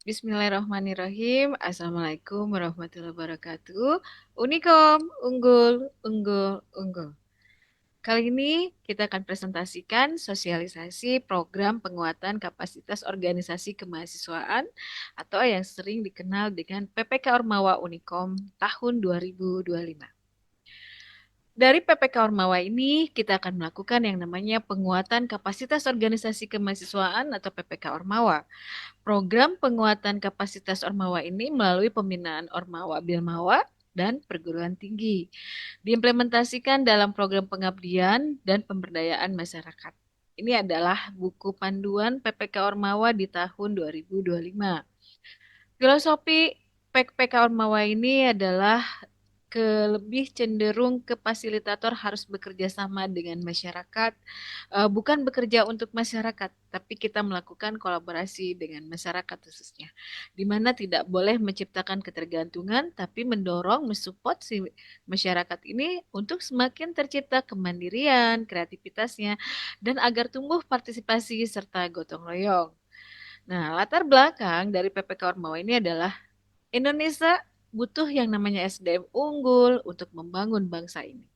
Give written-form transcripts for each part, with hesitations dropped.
Bismillahirrahmanirrahim. Assalamualaikum warahmatullahi wabarakatuh. Unikom, unggul, unggul, unggul. Kali ini kita akan presentasikan sosialisasi program penguatan kapasitas organisasi kemahasiswaan atau yang sering dikenal dengan PPK Ormawa Unikom tahun 2025. Dari PPK Ormawa ini, kita akan melakukan yang namanya penguatan kapasitas organisasi kemahasiswaan atau PPK Ormawa. Program penguatan kapasitas Ormawa ini melalui pembinaan Ormawa Bilmawa dan perguruan tinggi. Diimplementasikan dalam program pengabdian dan pemberdayaan masyarakat. Ini adalah buku panduan PPK Ormawa di tahun 2025. Filosofi PPK Ormawa ini adalah lebih cenderung ke fasilitator harus bekerja sama dengan masyarakat, bukan bekerja untuk masyarakat, tapi kita melakukan kolaborasi dengan masyarakat khususnya, di mana tidak boleh menciptakan ketergantungan, tapi mendorong, mensupport si masyarakat ini untuk semakin tercipta kemandirian, kreativitasnya, dan agar tumbuh partisipasi serta gotong royong. Nah, latar belakang dari PPK Ormawa ini adalah Indonesia butuh yang namanya SDM unggul untuk membangun bangsa ini.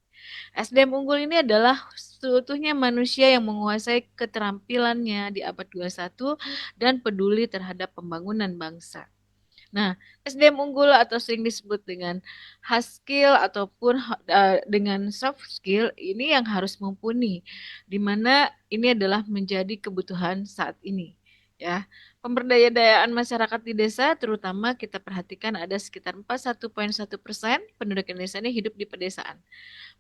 SDM unggul ini adalah seutuhnya manusia yang menguasai keterampilannya di abad 21 dan peduli terhadap pembangunan bangsa. Nah, SDM unggul atau sering disebut dengan hard skill ataupun dengan soft skill ini yang harus mumpuni, di mana ini adalah menjadi kebutuhan saat ini. Ya, pemberdayaan masyarakat di desa, terutama kita perhatikan ada sekitar 41,1% penduduk Indonesia ini hidup di pedesaan.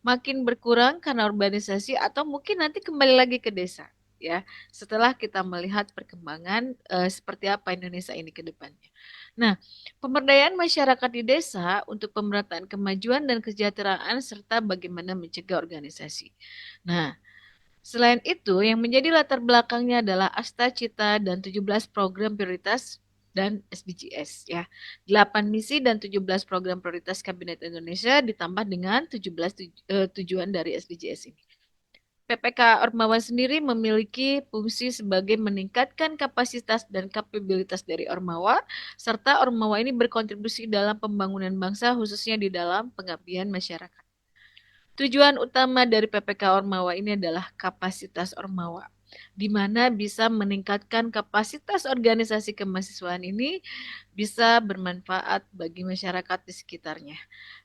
Makin berkurang karena urbanisasi atau mungkin nanti kembali lagi ke desa. Ya, setelah kita melihat perkembangan seperti apa Indonesia ini ke depannya. Nah, pemberdayaan masyarakat di desa untuk pemerataan kemajuan dan kesejahteraan serta bagaimana mencegah organisasi. Nah, selain itu yang menjadi latar belakangnya adalah Asta Cita dan 17 program prioritas dan SDGs ya. 8 misi dan 17 program prioritas Kabinet Indonesia ditambah dengan 17 tujuan dari SDGs ini. PPK Ormawa sendiri memiliki fungsi sebagai meningkatkan kapasitas dan kapabilitas dari Ormawa, serta Ormawa ini berkontribusi dalam pembangunan bangsa khususnya di dalam pengabdian masyarakat. Tujuan utama dari PPK Ormawa ini adalah kapasitas Ormawa, di mana bisa meningkatkan kapasitas organisasi kemahasiswaan ini bisa bermanfaat bagi masyarakat di sekitarnya.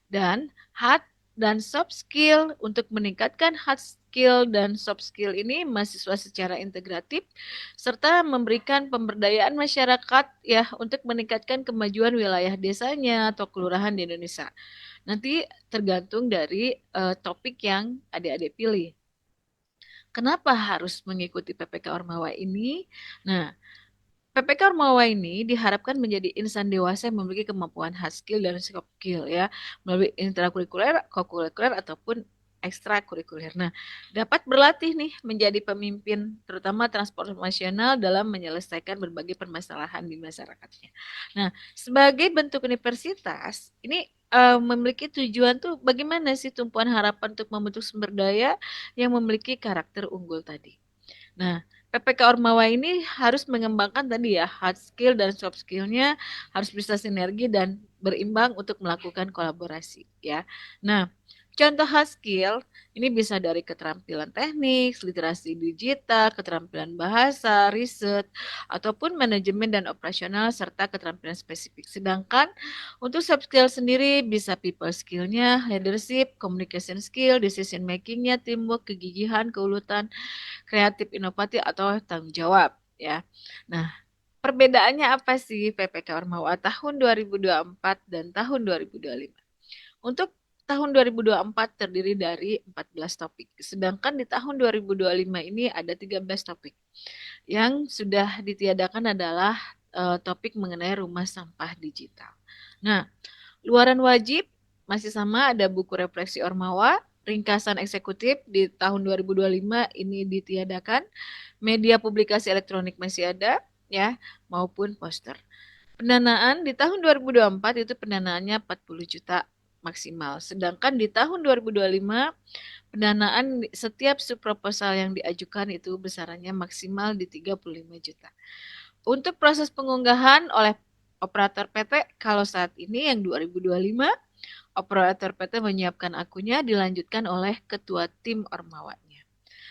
Dan hard dan soft skill untuk meningkatkan hard skill dan soft skill ini mahasiswa secara integratif serta memberikan pemberdayaan masyarakat ya untuk meningkatkan kemajuan wilayah desanya atau kelurahan di Indonesia. Nanti tergantung dari topik yang adik-adik pilih. Kenapa harus mengikuti PPK Ormawa ini? Nah, PPK Ormawa ini diharapkan menjadi insan dewasa yang memiliki kemampuan hard skill dan soft skill ya, melalui intrakurikuler, kokurikuler ataupun ekstrakurikuler. Nah, dapat berlatih nih menjadi pemimpin terutama transformasional dalam menyelesaikan berbagai permasalahan di masyarakatnya. Nah, sebagai bentuk universitas, ini memiliki tujuan tuh bagaimana sih tumpuan harapan untuk membentuk sumber daya yang memiliki karakter unggul tadi. Nah, PPK Ormawa ini harus mengembangkan tadi ya hard skill dan soft skillnya harus bisa sinergi dan berimbang untuk melakukan kolaborasi ya. Nah, contoh hard skill ini bisa dari keterampilan teknik, literasi digital, keterampilan bahasa, riset, ataupun manajemen dan operasional serta keterampilan spesifik. Sedangkan untuk soft skill sendiri bisa people skillnya, leadership, communication skill, decision makingnya, teamwork, kegigihan, keuletan, kreatif, inovatif atau tanggung jawab ya. Nah, perbedaannya apa sih PPK Ormawa tahun 2024 dan tahun 2025? Untuk tahun 2024 terdiri dari 14 topik, sedangkan di tahun 2025 ini ada 13 topik. Yang sudah ditiadakan adalah topik mengenai rumah sampah digital. Nah, luaran wajib masih sama ada buku refleksi Ormawa, ringkasan eksekutif di tahun 2025 ini ditiadakan, media publikasi elektronik masih ada ya, maupun poster. Pendanaan di tahun 2024 itu pendanaannya 40 juta maksimal. Sedangkan di tahun 2025 pendanaan setiap subproposal yang diajukan itu besarannya maksimal di 35 juta. Untuk proses pengunggahan oleh Operator PT kalau saat ini yang 2025, operator PT menyiapkan akunya dilanjutkan oleh ketua tim Ormawanya.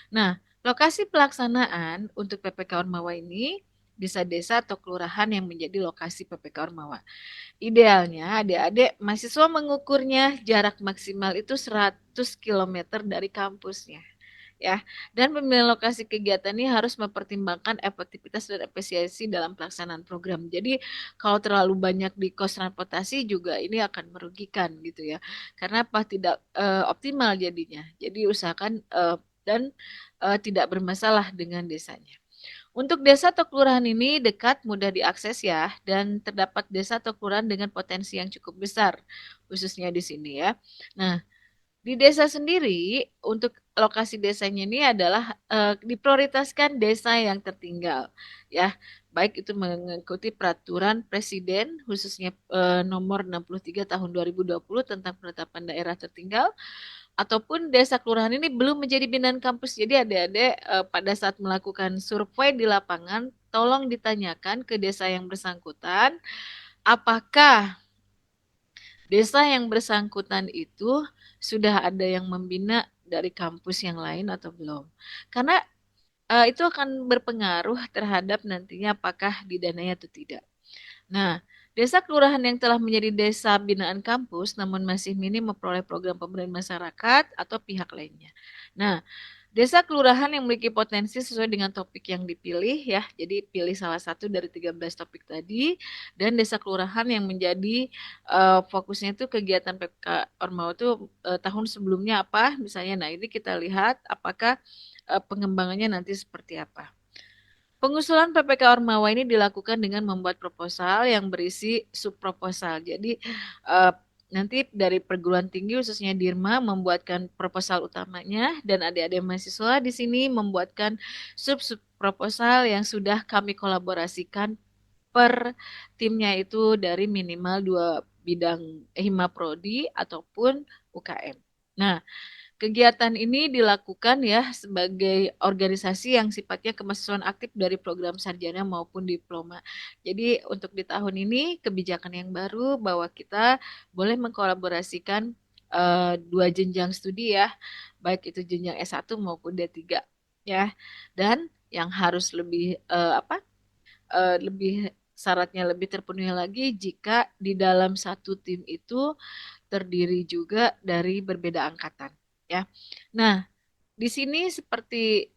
Nah, lokasi pelaksanaan untuk PPK Ormawa ini bisa desa atau kelurahan yang menjadi lokasi PPK Ormawa. Idealnya adik-adik mahasiswa mengukurnya jarak maksimal itu 100 kilometer dari kampusnya. Ya, dan pemilihan lokasi kegiatan ini harus mempertimbangkan efektivitas dan efisiensi dalam pelaksanaan program. Jadi kalau terlalu banyak di kos transportasi juga ini akan merugikan gitu ya. Karena apa tidak optimal jadinya. Jadi usahakan dan tidak bermasalah dengan desanya. Untuk desa atau kelurahan ini dekat, mudah diakses ya, dan terdapat desa atau kelurahan dengan potensi yang cukup besar, khususnya di sini ya. Nah, di desa sendiri, untuk lokasi desanya ini adalah diprioritaskan desa yang tertinggal, ya. Baik itu mengikuti peraturan Presiden, khususnya nomor 63 tahun 2020 tentang penetapan daerah tertinggal, ataupun desa kelurahan ini belum menjadi binaan kampus. Jadi adik-adik pada saat melakukan survei di lapangan, tolong ditanyakan ke desa yang bersangkutan, apakah desa yang bersangkutan itu sudah ada yang membina dari kampus yang lain atau belum. Karena itu akan berpengaruh terhadap nantinya apakah didanai atau tidak. Nah, desa kelurahan yang telah menjadi desa binaan kampus namun masih minim memperoleh program pemberdayaan masyarakat atau pihak lainnya. Nah, desa kelurahan yang memiliki potensi sesuai dengan topik yang dipilih ya. Jadi pilih salah satu dari 13 topik tadi dan desa kelurahan yang menjadi fokusnya itu kegiatan PPK Ormawa itu tahun sebelumnya apa misalnya. Nah, ini kita lihat apakah pengembangannya nanti seperti apa. Pengusulan PPK Ormawa ini dilakukan dengan membuat proposal yang berisi subproposal. Jadi nanti dari perguruan tinggi khususnya Dirma membuatkan proposal utamanya dan adik-adik mahasiswa di sini membuatkan sub-sub proposal yang sudah kami kolaborasikan per timnya itu dari minimal 2 bidang hima prodi ataupun UKM. Nah, kegiatan ini dilakukan ya sebagai organisasi yang sifatnya kemahasiswaan aktif dari program sarjana maupun diploma. Jadi untuk di tahun ini kebijakan yang baru bahwa kita boleh mengkolaborasikan 2 jenjang studi ya, baik itu jenjang S1 maupun D3 ya. Dan yang harus lebih lebih syaratnya lebih terpenuhi lagi jika di dalam satu tim itu terdiri juga dari berbeda angkatan ya. Nah, di sini seperti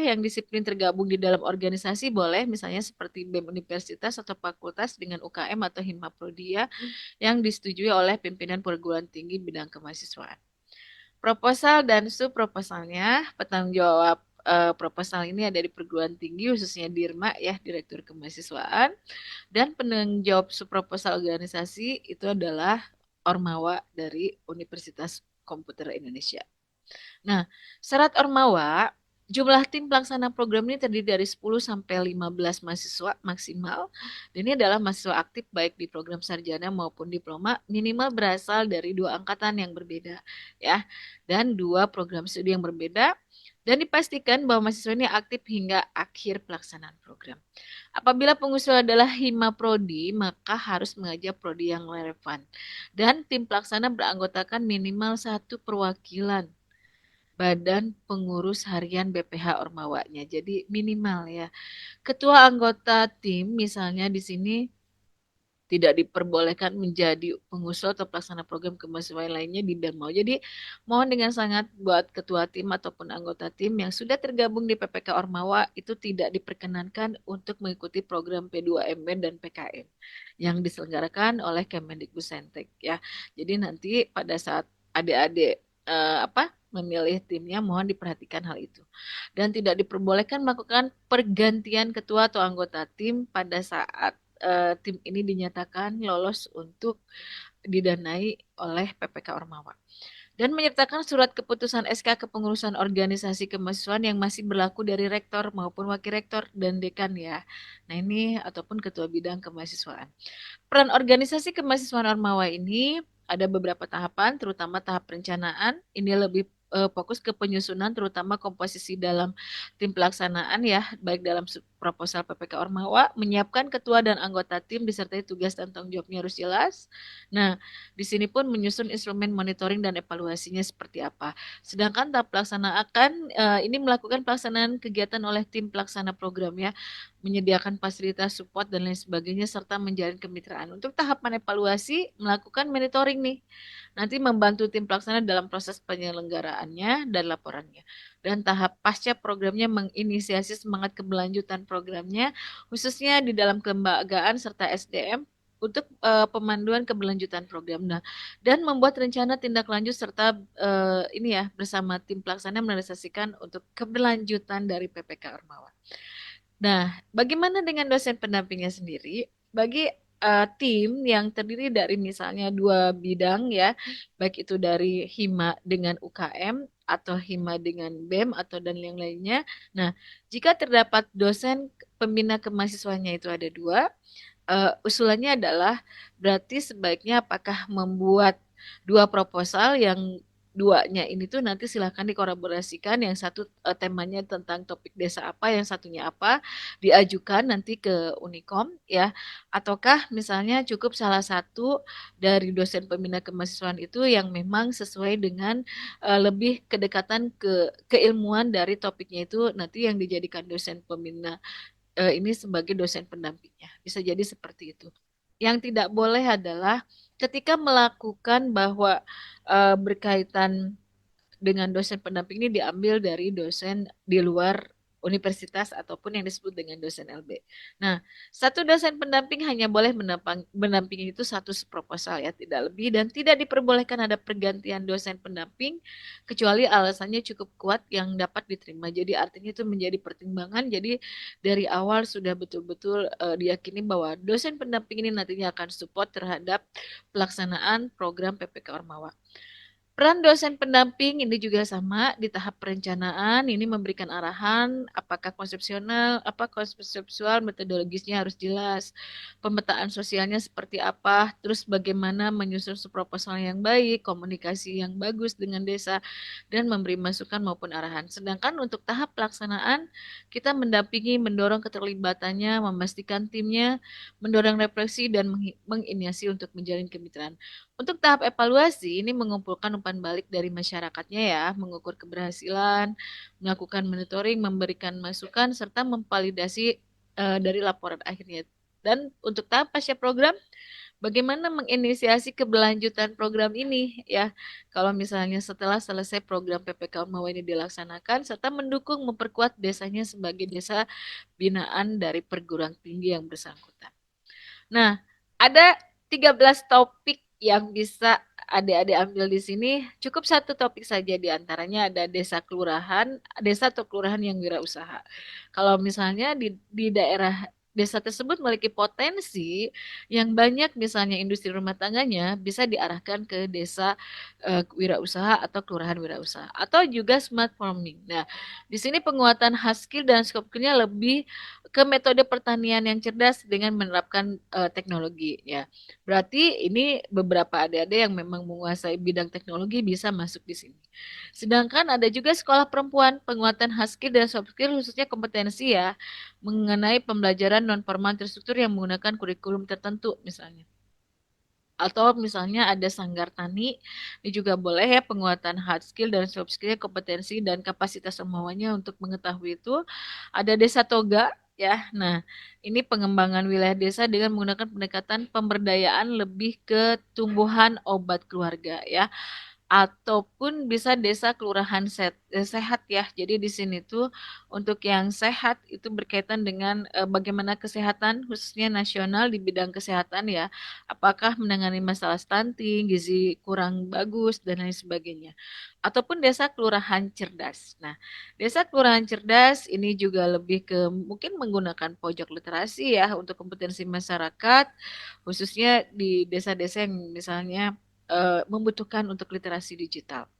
yang disiplin tergabung di dalam organisasi boleh misalnya seperti BEM universitas atau fakultas dengan UKM atau Hima Prodia yang disetujui oleh pimpinan perguruan tinggi bidang kemahasiswaan. Proposal dan subproposalnya petanggung jawab proposal ini ada di perguruan tinggi khususnya Dirma ya Direktur Kemahasiswaan dan penanggung jawab subproposal organisasi itu adalah Ormawa dari Universitas Komputer Indonesia. Nah, syarat Ormawa, jumlah tim pelaksana program ini terdiri dari 10 sampai 15 mahasiswa maksimal. Dan ini adalah mahasiswa aktif baik di program sarjana maupun diploma, minimal berasal dari 2 angkatan yang berbeda ya. Dan 2 program studi yang berbeda dan dipastikan bahwa mahasiswa ini aktif hingga akhir pelaksanaan program. Apabila pengusul adalah Hima Prodi, maka harus mengajak prodi yang relevan. Dan tim pelaksana beranggotakan minimal 1 perwakilan Badan Pengurus Harian BPH Ormawanya. Jadi minimal ya. Ketua anggota tim misalnya di sini tidak diperbolehkan menjadi pengusul atau pelaksana program kemahasiswaan lainnya di Bermau. Jadi mohon dengan sangat buat ketua tim ataupun anggota tim yang sudah tergabung di PPK Ormawa itu tidak diperkenankan untuk mengikuti program P2MN dan PKM yang diselenggarakan oleh Kemendikbudristek ya. Jadi nanti pada saat adik-adik memilih timnya mohon diperhatikan hal itu. Dan tidak diperbolehkan melakukan pergantian ketua atau anggota tim pada saat tim ini dinyatakan lolos untuk didanai oleh PPK Ormawa. Dan menyertakan surat keputusan SK kepengurusan organisasi kemahasiswaan yang masih berlaku dari rektor maupun wakil rektor dan dekan ya. Nah ini ataupun ketua bidang kemahasiswaan. Peran organisasi kemahasiswaan Ormawa ini ada beberapa tahapan, terutama tahap perencanaan. Ini lebih fokus ke penyusunan terutama komposisi dalam tim pelaksanaan ya, baik dalam proposal PPK Ormawa, menyiapkan ketua dan anggota tim disertai tugas dan tanggung jawabnya harus jelas. Nah, di sini pun menyusun instrumen monitoring dan evaluasinya seperti apa. Sedangkan tahap pelaksanaan ini melakukan pelaksanaan kegiatan oleh tim pelaksana program ya, menyediakan fasilitas support dan lain sebagainya serta menjalin kemitraan. Untuk tahapan evaluasi melakukan monitoring nih. Nanti membantu tim pelaksana dalam proses penyelenggaraannya dan laporannya. Dan tahap pasca programnya menginisiasi semangat keberlanjutan programnya khususnya di dalam kelembagaan serta SDM untuk pemanduan keberlanjutan program. Nah, dan membuat rencana tindak lanjut serta ini ya bersama tim pelaksana merealisasikan untuk keberlanjutan dari PPK Ormawa. Nah, bagaimana dengan dosen pendampingnya sendiri? Bagi tim yang terdiri dari misalnya dua bidang ya, baik itu dari Hima dengan UKM atau Hima dengan BEM atau dan yang lainnya. Nah, jika terdapat dosen pembina kemahasiswanya itu ada dua, usulannya adalah berarti sebaiknya apakah membuat dua proposal yang duanya ini tuh nanti silahkan dikolaborasikan yang satu temanya tentang topik desa apa yang satunya apa diajukan nanti ke Unikom ya ataukah misalnya cukup salah satu dari dosen pembina kemahasiswaan itu yang memang sesuai dengan lebih kedekatan ke keilmuan dari topiknya itu nanti yang dijadikan dosen pembina ini sebagai dosen pendampingnya. Bisa jadi seperti itu. Yang tidak boleh adalah ketika melakukan bahwa berkaitan dengan dosen pendamping ini diambil dari dosen di luar universitas ataupun yang disebut dengan dosen LB. Nah, satu dosen pendamping hanya boleh mendampingi itu satu proposal ya, tidak lebih dan tidak diperbolehkan ada pergantian dosen pendamping kecuali alasannya cukup kuat yang dapat diterima. Jadi artinya itu menjadi pertimbangan. Jadi dari awal sudah betul-betul diyakini bahwa dosen pendamping ini nantinya akan support terhadap pelaksanaan program PPK Ormawa. Peran dosen pendamping ini juga sama di tahap perencanaan, ini memberikan arahan apakah konsepsional, apa konseptual, metodologisnya harus jelas, pemetaan sosialnya seperti apa, terus bagaimana menyusun proposal yang baik, komunikasi yang bagus dengan desa, dan memberi masukan maupun arahan. Sedangkan untuk tahap pelaksanaan, kita mendampingi, mendorong keterlibatannya, memastikan timnya, mendorong refleksi, dan menginisiasi untuk menjalin kemitraan. Untuk tahap evaluasi, ini mengumpulkan umpan balik dari masyarakatnya ya, mengukur keberhasilan, melakukan monitoring, memberikan masukan, serta memvalidasi dari laporan akhirnya. Dan untuk tahap pasca program, bagaimana menginisiasi keberlanjutan program ini ya. Kalau misalnya setelah selesai program PPK Ormawa ini dilaksanakan, serta mendukung memperkuat desanya sebagai desa binaan dari perguruan tinggi yang bersangkutan. Nah, ada 13 topik yang bisa adik-adik ambil di sini. Cukup satu topik saja di antaranya ada desa kelurahan, desa atau kelurahan yang wirausaha. Kalau misalnya di daerah desa tersebut memiliki potensi yang banyak misalnya industri rumah tangganya bisa diarahkan ke desa wirausaha atau kelurahan wirausaha atau juga smart farming. Nah, di sini penguatan hard skill dan soft skillnya lebih ke metode pertanian yang cerdas dengan menerapkan teknologi ya. Berarti ini beberapa adik-adik yang memang menguasai bidang teknologi bisa masuk di sini. Sedangkan ada juga sekolah perempuan penguatan hard skill dan soft skill khususnya kompetensi ya mengenai pembelajaran non formal terstruktur yang menggunakan kurikulum tertentu misalnya. Atau misalnya ada sanggar tani, ini juga boleh ya penguatan hard skill dan soft skill, kompetensi dan kapasitas semuanya untuk mengetahui itu. Ada desa toga ya. Nah, ini pengembangan wilayah desa dengan menggunakan pendekatan pemberdayaan lebih ke tumbuhan obat keluarga ya ataupun bisa desa kelurahan sehat ya. Jadi di sini tuh untuk yang sehat itu berkaitan dengan bagaimana kesehatan khususnya nasional di bidang kesehatan ya. Apakah menangani masalah stunting, gizi kurang bagus dan lain sebagainya. Ataupun desa kelurahan cerdas. Nah, desa kelurahan cerdas ini juga lebih ke mungkin menggunakan pojok literasi ya untuk kompetensi masyarakat khususnya di desa-desa yang misalnya membutuhkan untuk literasi digital.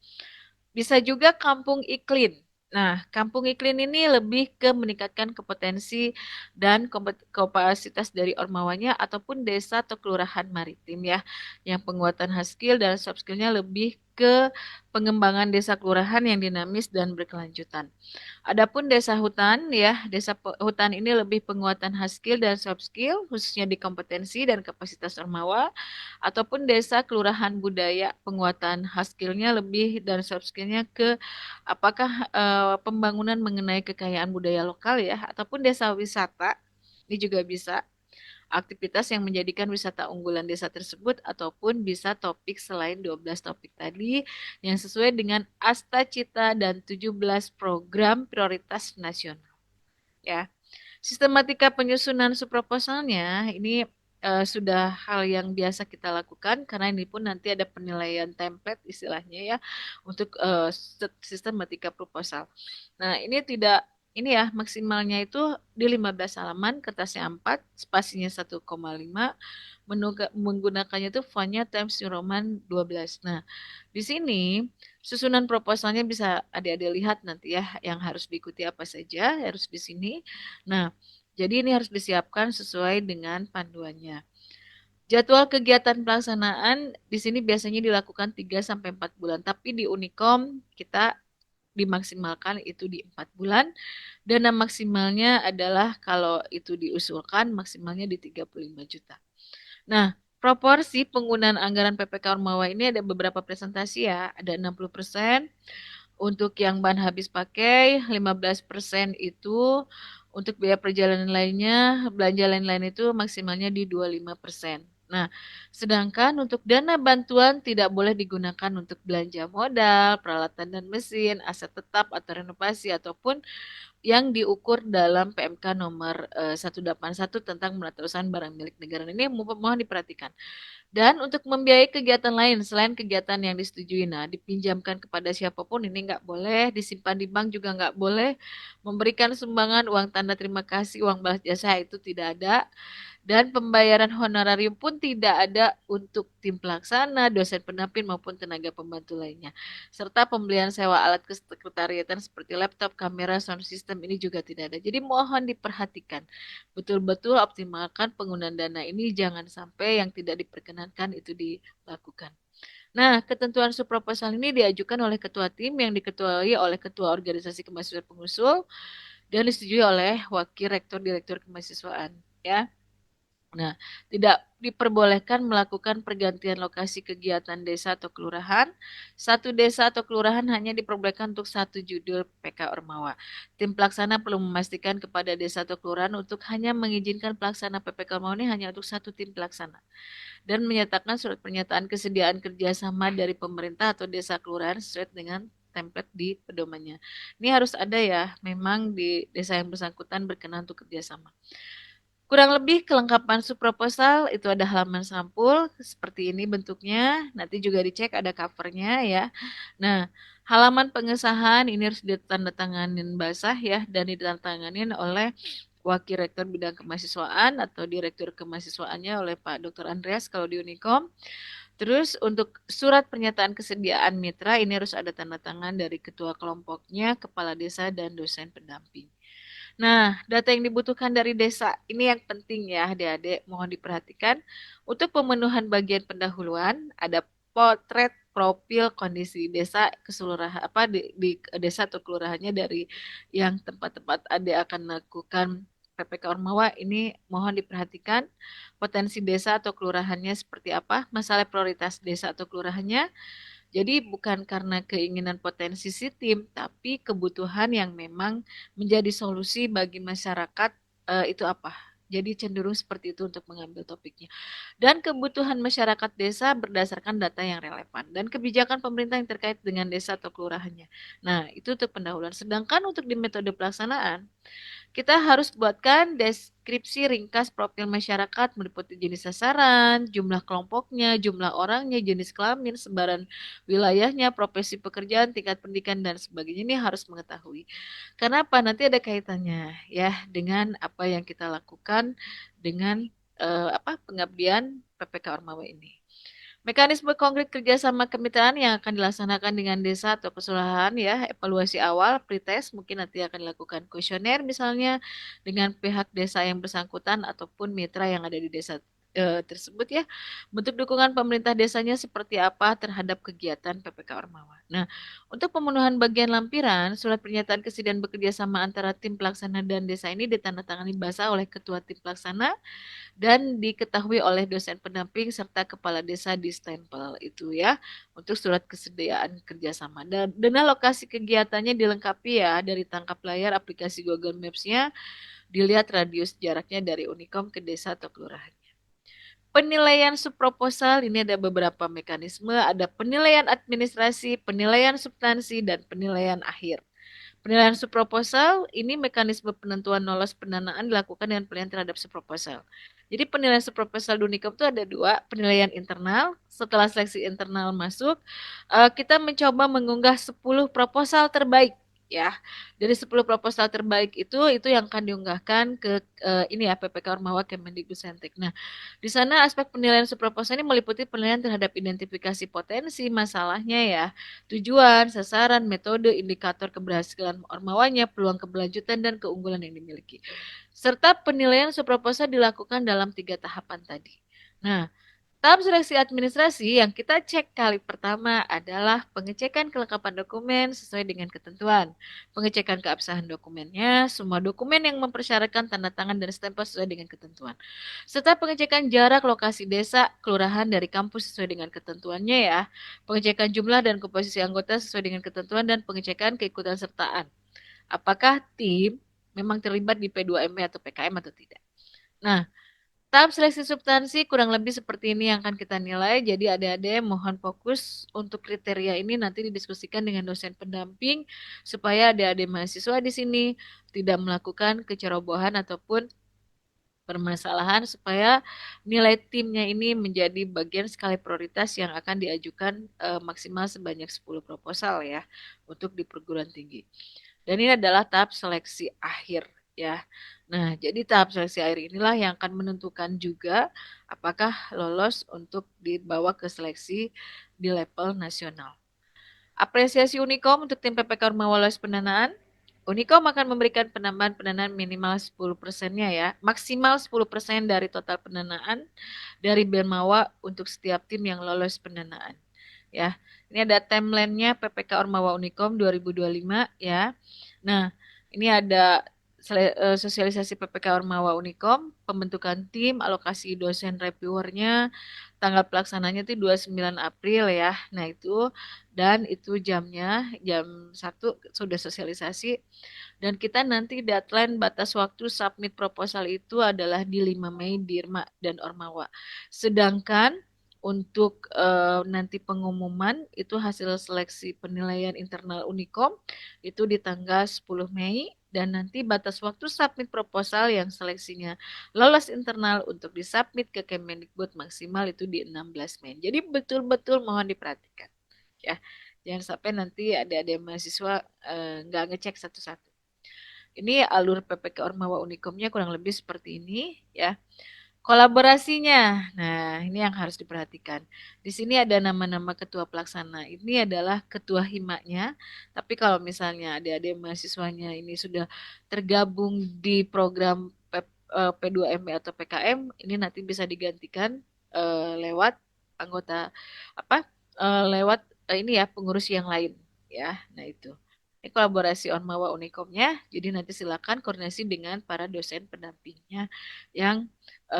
Bisa juga kampung iklim. Nah, kampung iklim ini lebih ke meningkatkan kompetensi dan kapasitas dari ormawanya ataupun desa atau kelurahan maritim ya, yang penguatan hard skill dan soft skillnya lebih ke pengembangan desa kelurahan yang dinamis dan berkelanjutan. Adapun desa hutan ya, hutan ini lebih penguatan hard skill dan soft skill khususnya di kompetensi dan kapasitas ormawa, ataupun desa kelurahan budaya penguatan hard skillnya lebih dan soft skillnya ke apakah pembangunan mengenai kekayaan budaya lokal ya, ataupun desa wisata ini juga bisa aktivitas yang menjadikan wisata unggulan desa tersebut, ataupun bisa topik selain 12 topik tadi yang sesuai dengan Asta Cita dan 17 program prioritas nasional ya. Sistematika penyusunan subproposalnya ini sudah hal yang biasa kita lakukan karena ini pun nanti ada penilaian template istilahnya ya untuk sistematika proposal. Nah, ini ya maksimalnya itu di 15 halaman, kertasnya 4, spasinya 1,5, menggunakannya itu fontnya Times New Roman 12. Nah, di sini susunan proposalnya bisa adik-adik lihat nanti ya yang harus diikuti apa saja harus di sini. Nah, jadi ini harus disiapkan sesuai dengan panduannya. Jadwal kegiatan pelaksanaan di sini biasanya dilakukan 3 sampai 4 bulan, tapi di Unicom kita dimaksimalkan itu di 4 bulan. Dana maksimalnya adalah kalau itu diusulkan maksimalnya di 35 juta. Nah, proporsi penggunaan anggaran PPK Ormawa ini ada beberapa presentasi ya, ada 60%. Untuk yang bahan habis pakai, 15% itu untuk biaya perjalanan lainnya, belanja lain-lain itu maksimalnya di 25%. Nah, sedangkan untuk dana bantuan tidak boleh digunakan untuk belanja modal, peralatan dan mesin, aset tetap atau renovasi ataupun yang diukur dalam PMK nomor 181 tentang menata usaha barang milik negara. Ini mohon diperhatikan. Dan untuk membiayai kegiatan lain selain kegiatan yang disetujui, nah dipinjamkan kepada siapapun ini nggak boleh, disimpan di bank juga nggak boleh, memberikan sumbangan, uang tanda terima kasih, uang balas jasa itu tidak ada, dan pembayaran honorarium pun tidak ada untuk tim pelaksana, dosen pendamping maupun tenaga pembantu lainnya. Serta pembelian sewa alat kesekretariatan seperti laptop, kamera, sound system ini juga tidak ada. Jadi mohon diperhatikan, betul-betul optimalkan penggunaan dana ini, jangan sampai yang tidak diperkenankan itu dilakukan. Nah, ketentuan subproposal ini diajukan oleh ketua tim yang diketuai oleh ketua organisasi kemahasiswaan pengusul dan disetujui oleh wakil rektor direktur kemahasiswaan ya. Nah, tidak diperbolehkan melakukan pergantian lokasi kegiatan desa atau kelurahan. Satu desa atau kelurahan hanya diperbolehkan untuk satu judul PK Ormawa. Tim pelaksana perlu memastikan kepada desa atau kelurahan untuk hanya mengizinkan pelaksana PPK Ormawa ini hanya untuk satu tim pelaksana. Dan menyatakan surat pernyataan kesediaan kerjasama dari pemerintah atau desa kelurahan sesuai dengan template di pedomannya. Ini harus ada ya, memang di desa yang bersangkutan berkenan untuk kerjasama. Kurang lebih kelengkapan subproposal itu ada halaman sampul seperti ini bentuknya, nanti juga dicek ada covernya ya. Nah, halaman pengesahan ini harus ditandatanganin basah ya dan ditandatanganin oleh Wakil Rektor Bidang Kemahasiswaan atau Direktur Kemahasiswaannya oleh Pak Dr. Andreas kalau di Unicom. Terus untuk surat pernyataan kesediaan mitra ini harus ada tanda tangan dari ketua kelompoknya, kepala desa dan dosen pendamping. Nah, data yang dibutuhkan dari desa ini yang penting ya, adik-adik, mohon diperhatikan. Untuk pemenuhan bagian pendahuluan, ada potret profil kondisi desa keseluruhan di desa atau kelurahannya dari yang tempat-tempat adik akan melakukan PPK Ormawa ini mohon diperhatikan potensi desa atau kelurahannya seperti apa, masalah prioritas desa atau kelurahannya, jadi bukan karena keinginan potensi si tim, tapi kebutuhan yang memang menjadi solusi bagi masyarakat itu apa. Jadi cenderung seperti itu untuk mengambil topiknya. Dan kebutuhan masyarakat desa berdasarkan data yang relevan. Dan kebijakan pemerintah yang terkait dengan desa atau kelurahannya. Nah, itu untuk pendahuluan. Sedangkan untuk di metode pelaksanaan, kita harus buatkan deskripsi ringkas profil masyarakat meliputi jenis sasaran, jumlah kelompoknya, jumlah orangnya, jenis kelamin, sebaran wilayahnya, profesi pekerjaan, tingkat pendidikan dan sebagainya. Ini harus mengetahui. Karena apa? Nanti ada kaitannya ya dengan apa yang kita lakukan dengan pengabdian PPK Ormawa ini. Mekanisme konkret kerjasama kemitraan yang akan dilaksanakan dengan desa atau kesuluhan ya, evaluasi awal, pretest, mungkin nanti akan dilakukan kuesioner misalnya dengan pihak desa yang bersangkutan ataupun mitra yang ada di desa tersebut ya. Bentuk dukungan pemerintah desanya seperti apa terhadap kegiatan PPK Ormawa. Nah, untuk pemenuhan bagian lampiran, surat pernyataan kesediaan bekerja sama antara tim pelaksana dan desa ini ditandatangani basah oleh ketua tim pelaksana dan diketahui oleh dosen pendamping serta kepala desa di stempel itu ya untuk surat kesediaan kerjasama. Dan dana lokasi kegiatannya dilengkapi ya dari tangkap layar aplikasi Google Maps-nya, dilihat radius jaraknya dari Unikom ke desa atau kelurahan. Penilaian subproposal ini ada beberapa mekanisme, ada penilaian administrasi, penilaian substansi, dan penilaian akhir. Penilaian subproposal ini mekanisme penentuan lolos pendanaan dilakukan dengan penilaian terhadap subproposal. Jadi penilaian subproposal Unicom itu ada dua, penilaian internal. Setelah seleksi internal masuk, kita mencoba mengunggah 10 proposal terbaik ya. Dari 10 proposal terbaik itu yang akan diunggahkan ke ini ya PPK Ormawa Kemendikbudristek. Nah, di sana aspek penilaian subproposal ini meliputi penilaian terhadap identifikasi potensi masalahnya ya, tujuan, sasaran, metode, indikator keberhasilan Ormawanya, peluang keberlanjutan dan keunggulan yang dimiliki. Serta penilaian subproposal dilakukan dalam 3 tahapan tadi. Nah, tahap seleksi administrasi yang kita cek kali pertama adalah pengecekan kelengkapan dokumen sesuai dengan ketentuan. Pengecekan keabsahan dokumennya, semua dokumen yang mempersyaratkan tanda tangan dan stempel sesuai dengan ketentuan. Serta pengecekan jarak lokasi desa, kelurahan dari kampus sesuai dengan ketentuannya ya. Pengecekan jumlah dan komposisi anggota sesuai dengan ketentuan dan pengecekan keikutan sertaan. Apakah tim memang terlibat di P2ME atau PKM atau tidak. Nah, tahap seleksi substansi kurang lebih seperti ini yang akan kita nilai. Jadi adik-adik mohon fokus untuk kriteria ini nanti didiskusikan dengan dosen pendamping supaya adik-adik mahasiswa di sini tidak melakukan kecerobohan ataupun permasalahan supaya nilai timnya ini menjadi bagian skala prioritas yang akan diajukan maksimal sebanyak 10 proposal ya untuk di perguruan tinggi. Dan ini adalah tahap seleksi akhir ya. Nah, jadi tahap seleksi akhir inilah yang akan menentukan juga apakah lolos untuk dibawa ke seleksi di level nasional. Apresiasi Unikom untuk tim PPK Ormawa lolos pendanaan. Unikom akan memberikan penambahan pendanaan minimal 10%-nya ya, maksimal 10% dari total pendanaan dari Bermawa untuk setiap tim yang lolos pendanaan. Ya, ini ada timeline-nya PPK Ormawa Unikom 2025 ya. Nah, ini ada sosialisasi PPK Ormawa Unikom, pembentukan tim, alokasi dosen reviewernya, tanggal pelaksananya itu 29 April ya. Nah, itu dan itu jamnya jam 1 sudah sosialisasi dan kita nanti deadline batas waktu submit proposal itu adalah di 5 Mei di Irma dan Ormawa. Sedangkan untuk nanti pengumuman itu hasil seleksi penilaian internal Unikom itu di tanggal 10 Mei dan nanti batas waktu submit proposal yang seleksinya lolos internal untuk disubmit ke Kemendikbud maksimal itu di 16 Mei. Jadi betul-betul mohon diperhatikan ya. Jangan sampai nanti ada mahasiswa nggak ngecek satu-satu. Ini alur PPK Ormawa Unikomnya kurang lebih seperti ini ya. Kolaborasinya, nah ini yang harus diperhatikan. Di sini ada nama-nama ketua pelaksana. Ini adalah ketua himanya. Tapi kalau misalnya adik-adik mahasiswanya ini sudah tergabung di program P2MB atau PKM, ini nanti bisa digantikan lewat anggota apa? Lewat ini ya pengurus yang lain ya. Nah itu. Ini kolaborasi Ormawa Unikomnya. Jadi nanti silakan koordinasi dengan para dosen pendampingnya yang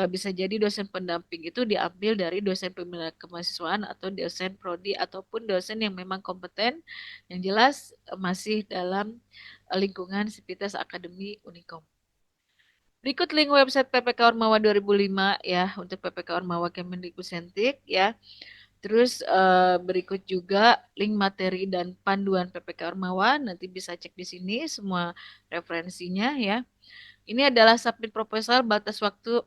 bisa jadi dosen pendamping itu diambil dari dosen pembina kemahasiswaan atau dosen prodi ataupun dosen yang memang kompeten yang jelas masih dalam lingkungan Sivitas Akademi Unikom. Berikut link website PPK Ormawa 2005 ya untuk PPK Ormawa Kemendikbudristek ya. Terus berikut juga link materi dan panduan PPK Ormawa nanti bisa cek di sini semua referensinya ya. Ini adalah submit proposal batas waktu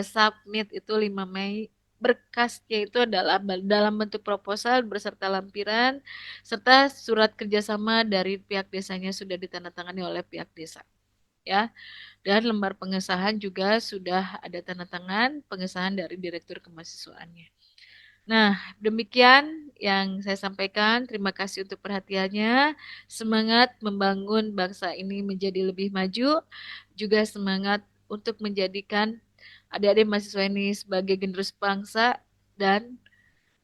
submit itu 5 Mei. Berkasnya itu adalah dalam bentuk proposal beserta lampiran serta surat kerjasama dari pihak desanya sudah ditandatangani oleh pihak desa. Ya, dan lembar pengesahan juga sudah ada tanda tangan pengesahan dari direktur kemahasiswaannya. Nah, demikian yang saya sampaikan. Terima kasih untuk perhatiannya. Semangat membangun bangsa ini menjadi lebih maju, juga semangat untuk menjadikan adik-adik mahasiswa ini sebagai generasi bangsa dan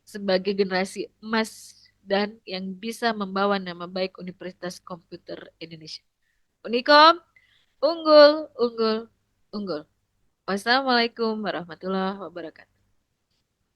sebagai generasi emas dan yang bisa membawa nama baik Universitas Komputer Indonesia. Unikom, unggul, unggul, unggul. Wassalamualaikum warahmatullahi wabarakatuh.